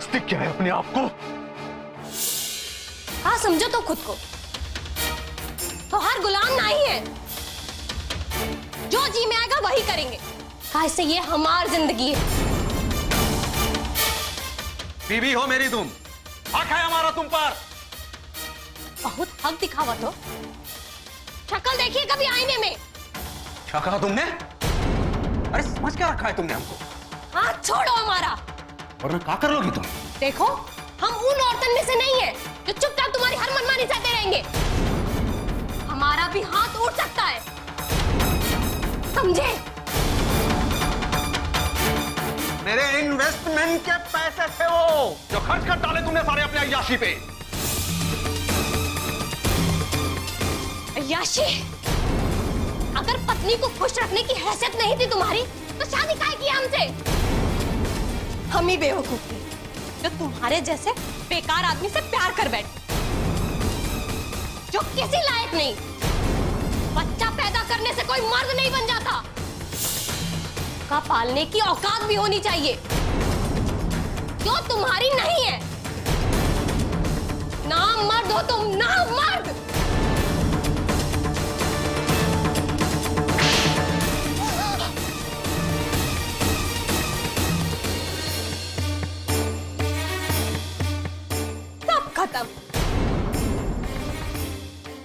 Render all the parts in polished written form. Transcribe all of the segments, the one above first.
समझती क्या है अपने आप को? हाँ समझो तो खुद को, तो हर गुलाम नहीं है, जो जी में आएगा वही करेंगे। कहा इससे ये हमारी जिंदगी है। बीवी हो मेरी तुम, हक है हमारा तुम पर। बहुत हक दिखावा तो। शक्ल देखिए कभी आईने में। क्या कहा तुमने? अरे समझ क्या रखा है तुमने हमको? हाथ छोड़ो हमारा, वरना क्या कर लोगी तुम? देखो हम उन औरतन में से नहीं है जो चुपचाप तुम्हारी हर मनमानी सहते रहेंगे। हमारा भी हाथ उठ सकता है, समझे? मेरे इन्वेस्टमेंट के पैसे थे वो, जो खर्च कर डाले तुमने सारे अपने अय्याशी पे। अय्याशी? अगर पत्नी को खुश रखने की हैसियत नहीं थी तुम्हारी, तो शादी काहे की हमसे? हम ही बेवकूफ थे जो तुम्हारे जैसे बेकार आदमी से प्यार कर बैठे, जो किसी लायक नहीं। बच्चा पैदा करने से कोई मर्द नहीं बन जाता, का पालने की औकात भी होनी चाहिए, जो तुम्हारी नहीं है। ना मर्द हो तुम, ना मर्द। सब खत्म,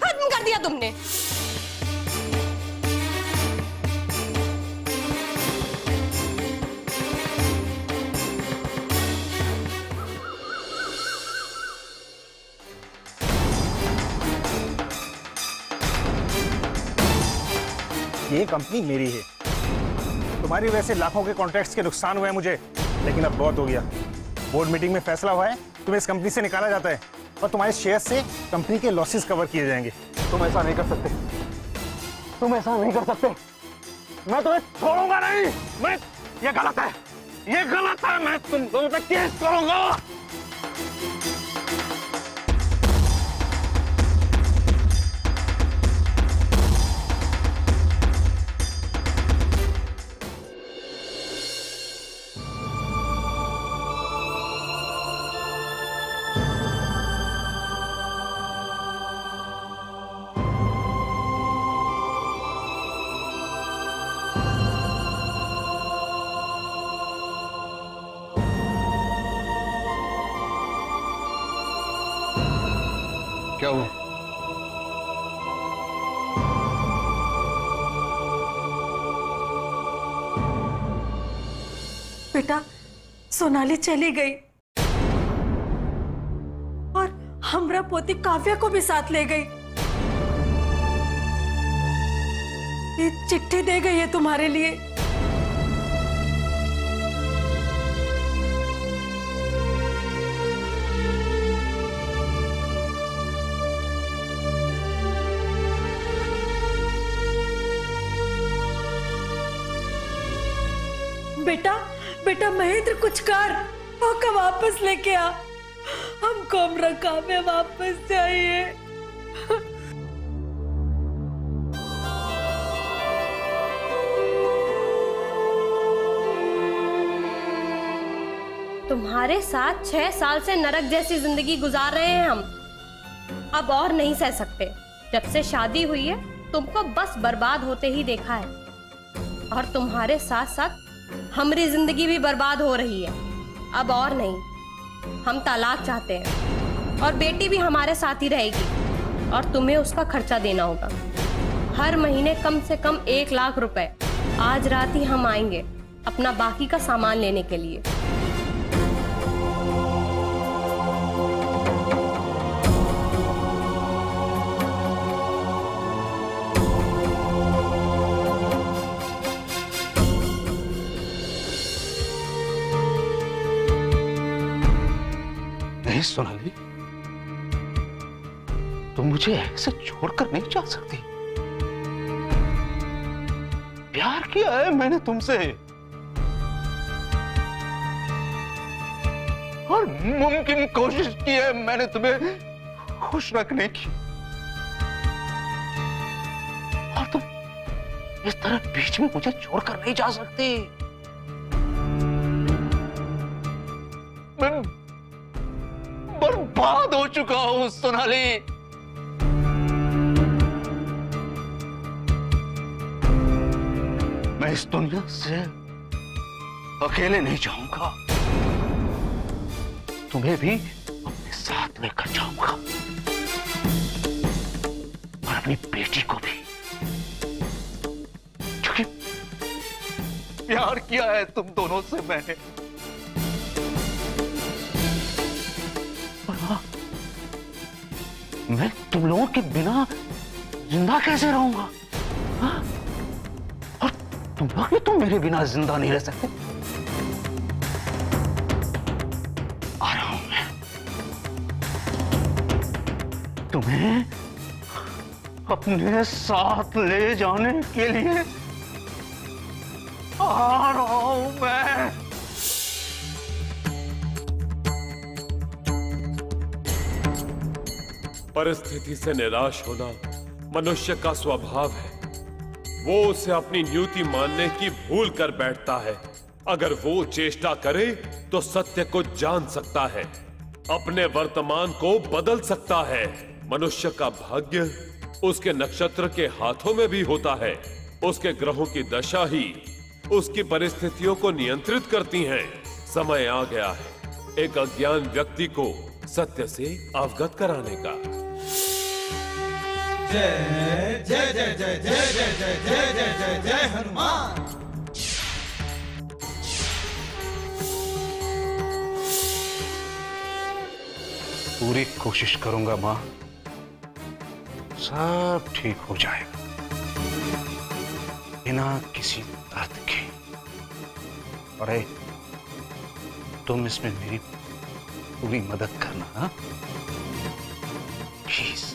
खत्म कर दिया तुमने। ये कंपनी मेरी है। तुम्हारी वजह से लाखों के कॉन्ट्रैक्ट्स के नुकसान हुए हैं मुझे, लेकिन अब बहुत हो गया। बोर्ड मीटिंग में फैसला हुआ है, तुम्हें इस कंपनी से निकाला जाता है और तुम्हारे शेयर से कंपनी के लॉसेस कवर किए जाएंगे। तुम ऐसा नहीं कर सकते, तुम ऐसा नहीं कर सकते। मैं तुम्हें छोड़ूंगा नहीं। मैं, ये गलत है, ये गलत है। मैं तुम दोनों पे केस करूंगा। क्या हुआ? बेटा, सोनाली चली गई और हमरा पोती काव्या को भी साथ ले गई। ये चिट्ठी दे गई है तुम्हारे लिए। बेटा, बेटा महेंद्र कुछ कर, ओका वापस लेके आ। हमको हमरा काव्या वापस चाहिए। तुम्हारे साथ 6 साल से नरक जैसी जिंदगी गुजार रहे हैं हम। अब और नहीं सह सकते। जब से शादी हुई है तुमको बस बर्बाद होते ही देखा है, और तुम्हारे साथ साथ हमारी जिंदगी भी बर्बाद हो रही है। अब और नहीं, हम तलाक चाहते हैं और बेटी भी हमारे साथ ही रहेगी, और तुम्हें उसका खर्चा देना होगा। हर महीने कम से कम 1 लाख रुपए। आज रात ही हम आएंगे अपना बाकी का सामान लेने के लिए। नहीं सोनाली, तुम मुझे ऐसे छोड़कर नहीं जा सकती। प्यार किया है मैंने तुमसे, और मुमकिन कोशिश की है मैंने तुम्हें खुश रखने की, और तुम इस तरह बीच में मुझे छोड़कर नहीं जा सकती। बर्बाद हो चुका हूं सोनाली। मैं इस दुनिया से अकेले नहीं जाऊंगा, तुम्हें भी अपने साथ लेकर जाऊंगा और अपनी बेटी को भी, क्योंकि प्यार किया है तुम दोनों से मैंने। मैं तुम लोगों के बिना जिंदा कैसे रहूंगा? हाँ? और तुम लोग भी तो मेरे बिना जिंदा नहीं रह सकते। आ रहा हूं मैं, तुम्हें अपने साथ ले जाने के लिए आ रहा हूं मैं। परिस्थिति से निराश होना मनुष्य का स्वभाव है। वो उसे अपनी नियति मानने की भूल कर बैठता है। अगर वो चेष्टा करे तो सत्य को जान सकता है, अपने वर्तमान को बदल सकता है। मनुष्य का भाग्य उसके नक्षत्र के हाथों में भी होता है। उसके ग्रहों की दशा ही उसकी परिस्थितियों को नियंत्रित करती हैं। समय आ गया है एक अज्ञान व्यक्ति को सत्य से अवगत कराने का। जय जय जय जय जय जय जय जय जय जय जय हनुमान। पूरी कोशिश करूंगा मां, सब ठीक हो जाएगा बिना किसी दर्द के। और तुम इसमें मेरी पूरी मदद करना, हाँ? प्लीज।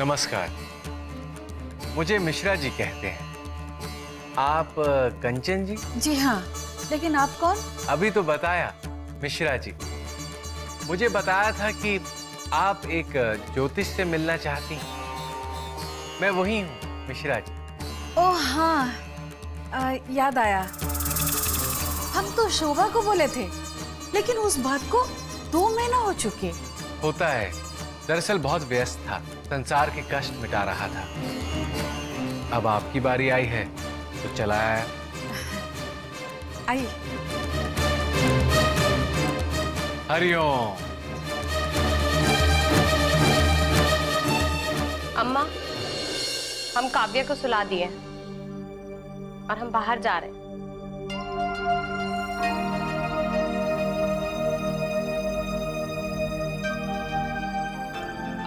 नमस्कार, मुझे मिश्रा जी कहते हैं। आप कंचन जी? जी हाँ, लेकिन आप कौन? अभी तो बताया, मिश्रा जी। मुझे बताया था कि आप एक ज्योतिष से मिलना चाहती हैं। मैं वही हूँ, मिश्रा जी। ओह हाँ, याद आया। हम तो शोभा को बोले थे, लेकिन उस बात को 2 महीना हो चुके। होता है, दरअसल बहुत व्यस्त था, संसार के कष्ट मिटा रहा था। अब आपकी बारी आई है तो चला आया। आई। हरिओम। अम्मा, हम काव्य को सुला दिए और हम बाहर जा रहे हैं।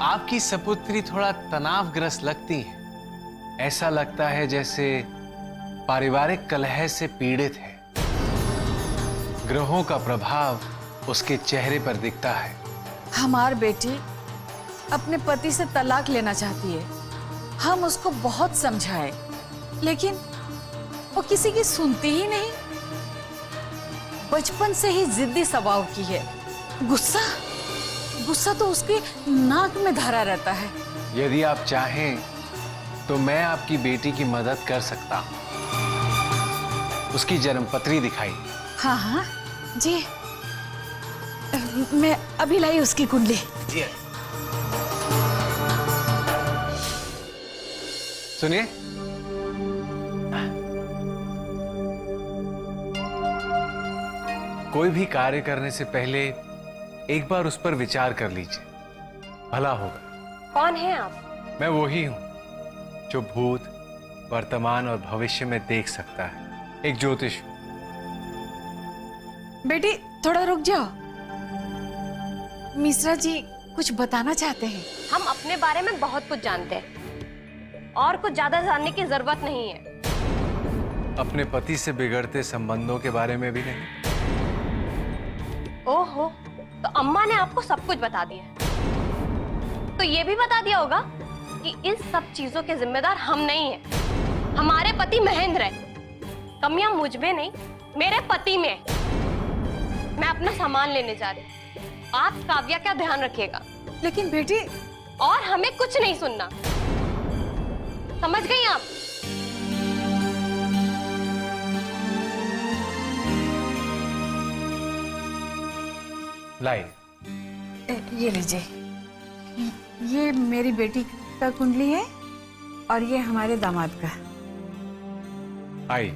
आपकी सपुत्री थोड़ा तनावग्रस्त लगती है। ऐसा लगता है जैसे पारिवारिक कलह से पीड़ित है। ग्रहों का प्रभाव उसके चेहरे पर दिखता है। हमारी बेटी अपने पति से तलाक लेना चाहती है। हम उसको बहुत समझाए, लेकिन वो किसी की सुनती ही नहीं। बचपन से ही जिद्दी स्वभाव की है। गुस्सा तो उसकी नाक में धरा रहता है। यदि आप चाहें तो मैं आपकी बेटी की मदद कर सकता हूं। उसकी जन्मपत्री दिखाई। हाँ हाँ जी, मैं अभी लाई उसकी कुंडली। सुनिए, कोई भी कार्य करने से पहले एक बार उस पर विचार कर लीजिए, भला होगा। कौन है आप? मैं वही हूं जो भूत, वर्तमान और भविष्य में देख सकता है। एक ज्योतिष। बेटी थोड़ा रुक जाओ, मिश्रा जी कुछ बताना चाहते हैं। हम अपने बारे में बहुत कुछ जानते हैं और कुछ ज्यादा जानने की जरूरत नहीं है। अपने पति से बिगड़ते संबंधों के बारे में भी नहीं? ओहो, तो अम्मा ने आपको सब कुछ बता दिया, तो ये भी बता दिया होगा कि इन सब चीजों के जिम्मेदार हम नहीं हैं। हमारे पति महेंद्र है। कमियां मुझ में नहीं, मेरे पति में। मैं अपना सामान लेने जा रही हूँ, आप काव्या का ध्यान रखिएगा। लेकिन बेटी, और हमें कुछ नहीं सुनना, समझ गई आप? लाई, ये लीजिए, ये मेरी बेटी का कुंडली है और ये हमारे दामाद का। आई।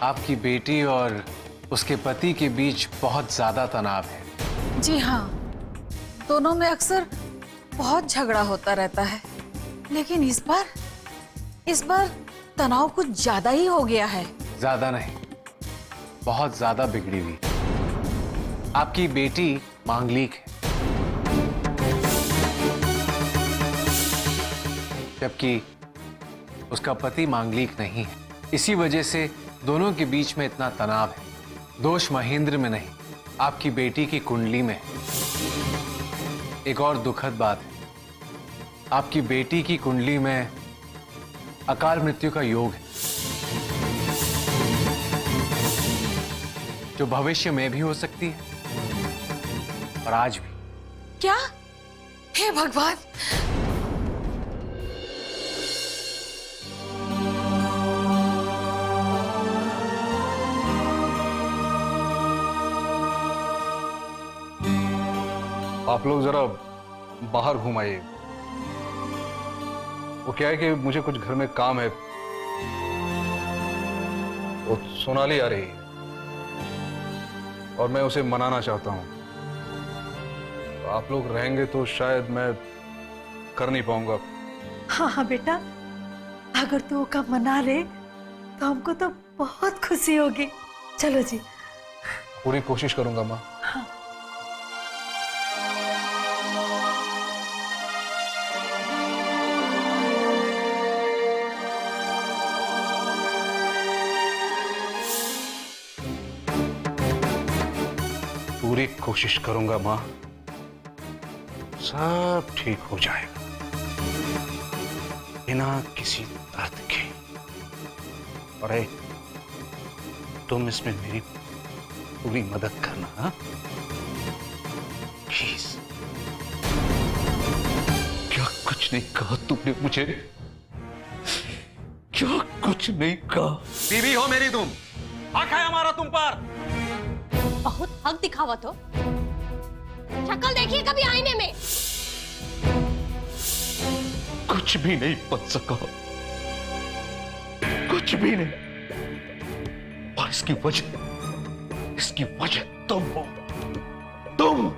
आपकी बेटी और उसके पति के बीच बहुत ज्यादा तनाव है। जी हाँ, दोनों में अक्सर बहुत झगड़ा होता रहता है, लेकिन इस बार तनाव कुछ ज्यादा ही हो गया है। ज्यादा नहीं, बहुत ज्यादा बिगड़ी हुई। आपकी बेटी मांगलिक है, जबकि उसका पति मांगलिक नहीं है। इसी वजह से दोनों के बीच में इतना तनाव है। दोष महेंद्र में नहीं, आपकी बेटी की कुंडली में है। एक और दुखद बात है, आपकी बेटी की कुंडली में अकाल मृत्यु का योग है, जो भविष्य में भी हो सकती है और आज भी। क्या? हे भगवान! आप लोग जरा बाहर घूम आइए। वो क्या है कि मुझे कुछ घर में काम है। वो सोनाली आ रही है और मैं उसे मनाना चाहता हूं। तो आप लोग रहेंगे तो शायद मैं कर नहीं पाऊंगा। हाँ हाँ बेटा, अगर तू का मना ले तो हमको तो बहुत खुशी होगी। चलो जी। पूरी कोशिश करूंगा माँ। हाँ। पूरी कोशिश करूंगा माँ, सब ठीक हो जाएगा बिना किसी दर्द के। अरे तुम इसमें मेरी पूरी मदद करना, हाँ? प्लीज। क्या कुछ नहीं कहा तुमने मुझे? क्या कुछ नहीं कहा? बीवी हो मेरी तुम, हक है हमारा तुम पर। बहुत हक दिखावत हो। शक्ल देखिए कभी आईने में। कुछ भी नहीं बन सका, कुछ भी नहीं। और इसकी वजह तुम हो। तुम।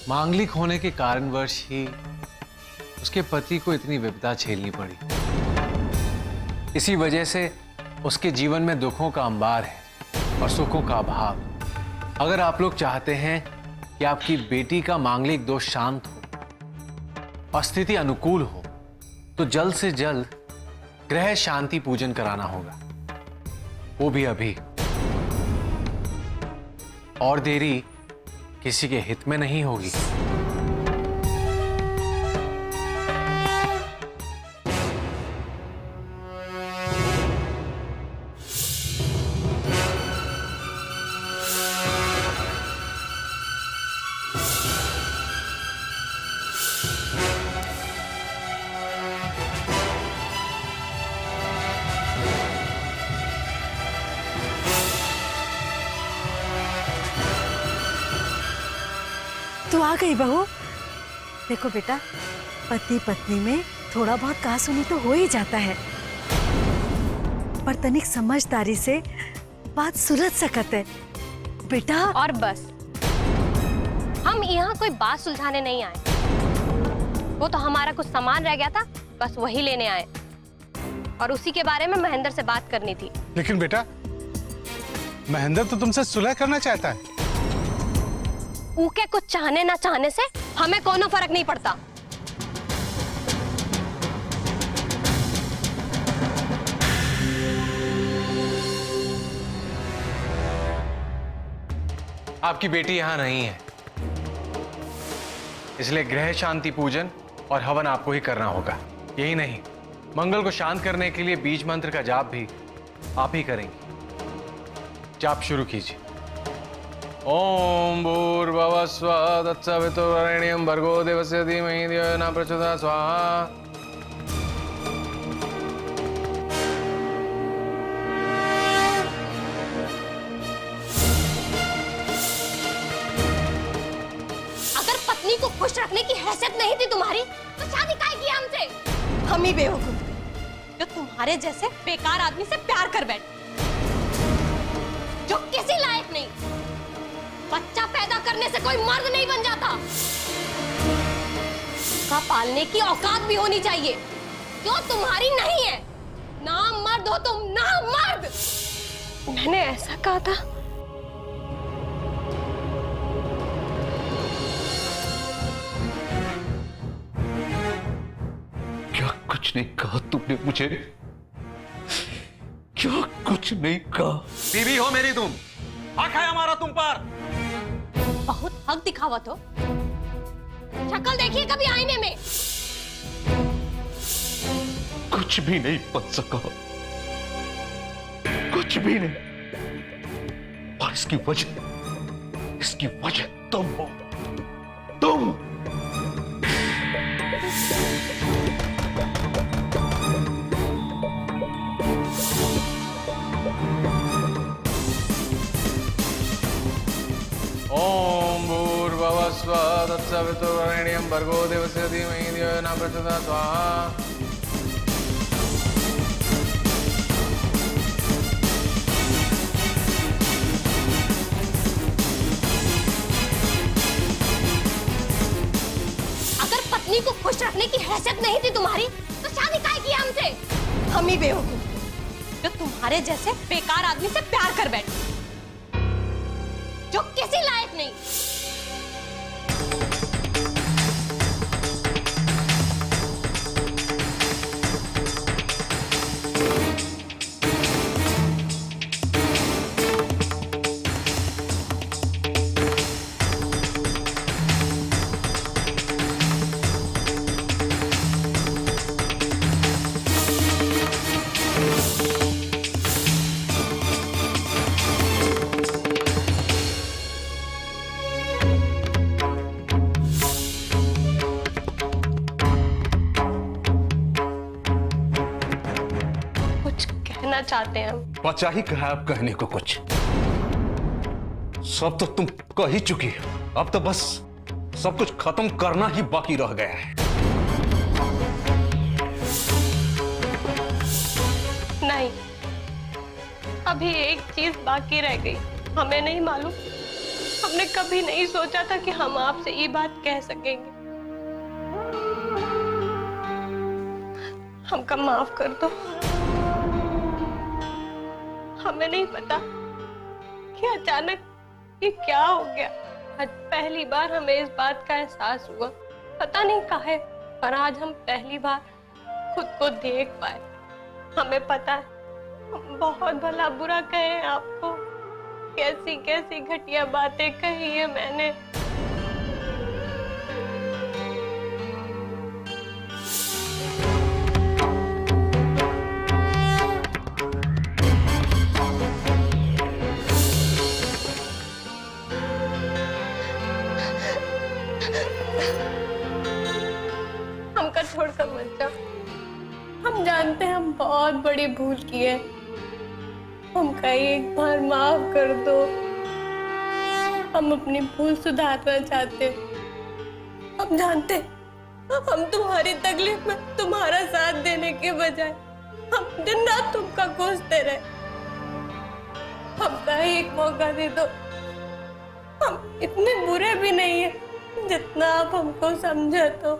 मांगलिक होने के कारणवश ही उसके पति को इतनी विपदा झेलनी पड़ी। इसी वजह से उसके जीवन में दुखों का अंबार है और सुखों का अभाव। अगर आप लोग चाहते हैं कि आपकी बेटी का मांगलिक दोष शांत हो और स्थिति अनुकूल हो, तो जल्द से जल्द ग्रह शांति पूजन कराना होगा, वो भी अभी। और देरी किसी के हित में नहीं होगी। तू आ गई बहू। देखो बेटा, पति पत्नी में थोड़ा बहुत कहा सुनी तो हो ही जाता है, पर तनिक समझदारी से बात सुलझ सकत है बेटा। और बस, हम यहाँ कोई बात सुलझाने नहीं आए। वो तो हमारा कुछ सामान रह गया था, बस वही लेने आए, और उसी के बारे में महेंद्र से बात करनी थी। लेकिन बेटा, महेंद्र तो तुमसे सुलह करना चाहता है। ऊके कुछ चाहने ना चाहने से हमें कोनो फर्क नहीं पड़ता। आपकी बेटी यहां नहीं है, इसलिए ग्रह शांति पूजन और हवन आपको ही करना होगा। यही नहीं, मंगल को शांत करने के लिए बीज मंत्र का जाप भी आप ही करेंगे। जाप शुरू कीजिए। ओम भूर्भुवस्सुः तत्सवितुर्वरेण्यं भर्गो देवस्य धीमहि धियो यो न प्रचोदयात् स्वाहा। अगर पत्नी को खुश रखने की हैसियत नहीं थी तुम्हारी, तो शादी काहे की हमसे? हम ही बेवकूफ जो तुम्हारे जैसे बेकार आदमी से प्यार कर बैठे, जो किसी लायक नहीं। बच्चा पैदा करने से कोई मर्द नहीं बन जाता। उसका पालने की औकात भी होनी चाहिए, जो तुम्हारी नहीं है। ना मर्द हो तुम, ना मर्द। मैंने ऐसा कहा था। क्या कुछ नहीं कहा तुमने मुझे? क्या कुछ नहीं कहा? बीवी हो मेरी तुम, हक है हमारा तुम पर। बहुत हक दिखावत हो। शक्ल देखिए कभी आईने में। कुछ भी नहीं बन सका, कुछ भी नहीं। और इसकी वजह तुम हो। तुम ओम भूर्भुवस्सुः तत्सवितुर्वरेण्यं भर्गो देवस्य धीमहि धियो यो न प्रचोदयात् स्वाहा। अगर पत्नी को खुश रखने की हैसियत नहीं थी तुम्हारी, तो शादी काहे की हमसे? हम ही बेवकूफ जो तुम्हारे जैसे बेकार आदमी से प्यार कर बैठे, जो किसी लायक नहीं। चाहते हैं हम। बचा ही कहा अब कहने को कुछ। सब तो तुम कह ही चुकी हो, अब तो बस सब कुछ खत्म करना ही बाकी रह गया है। नहीं, अभी एक चीज बाकी रह गई। हमें नहीं मालूम, हमने कभी नहीं सोचा था कि हम आपसे ये बात कह सकेंगे। हमको माफ कर दो। हमें नहीं पता कि अचानक ये क्या हो गया। आज पहली बार हमें इस बात का एहसास हुआ, पता नहीं काहे, पर आज हम पहली बार खुद को देख पाए। हमें पता है हम बहुत भला बुरा कहे हैं आपको, कैसी कैसी घटिया बातें कही है मैंने। हमका छोड़कर मत जाओ। हम जानते हैं हम बहुत बड़ी भूल की है, हमका एक बार माफ कर दो। हम अपनी भूल सुधारना चाहते हैं। हम जानते हम तुम्हारी तकलीफ में तुम्हारा साथ देने के बजाय हम दिन रात तुमका कोसते रहे। हमका एक मौका दे दो। हम इतने बुरे भी नहीं है जितना आप हमको समझे, तो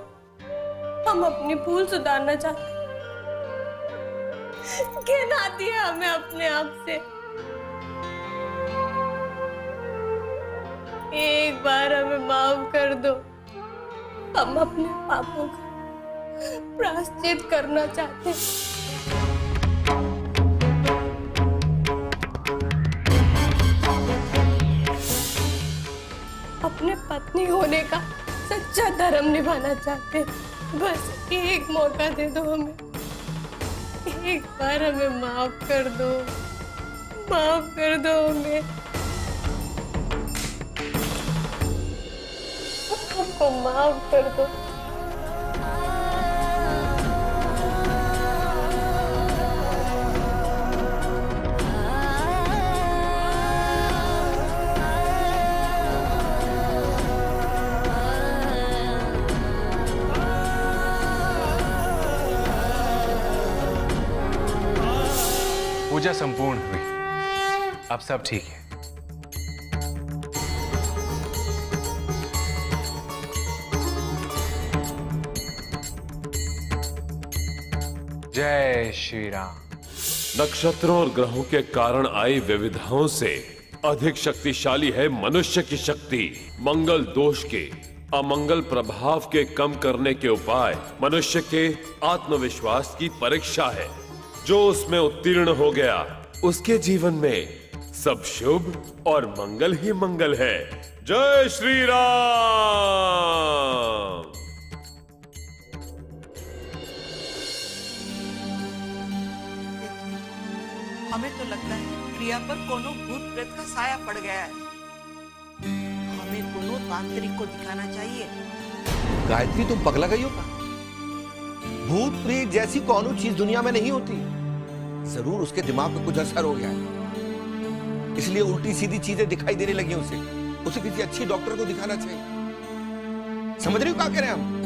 हम अपनी भूल सुधारना चाहते हैं। घिन आती है हमें अपने आप से। एक बार हमें माफ कर दो। हम अपने पापों का प्रायश्चित करना चाहते हैं। अपने पत्नी होने का सच्चा धर्म निभाना चाहते हैं। बस एक मौका दे दो हमें, एक बार हमें माफ कर दो, माफ कर दो हमें। हमको माफ कर दो। पूजा संपूर्ण हुई, अब सब ठीक है। जय श्री राम। नक्षत्रों और ग्रहों के कारण आई विविधाओं से अधिक शक्तिशाली है मनुष्य की शक्ति। मंगल दोष के अमंगल प्रभाव के कम करने के उपाय मनुष्य के आत्मविश्वास की परीक्षा है। जो उसमें उत्तीर्ण हो गया उसके जीवन में सब शुभ और मंगल ही मंगल है। जय श्री राम। हमें तो लगता है प्रिया पर कोनो भूत प्रेत का साया पड़ गया है। हमें कोनो तांत्रिक को दिखाना चाहिए। गायत्री, तुम पगला गई हो क्या? भूत प्रेत जैसी कौनो चीज दुनिया में नहीं होती। जरूर उसके दिमाग पे कुछ असर हो गया है, इसलिए उल्टी सीधी चीजें दिखाई देने लगी उसे किसी अच्छी डॉक्टर को दिखाना चाहिए। समझ रही हो क्या कह रहे हैं हम?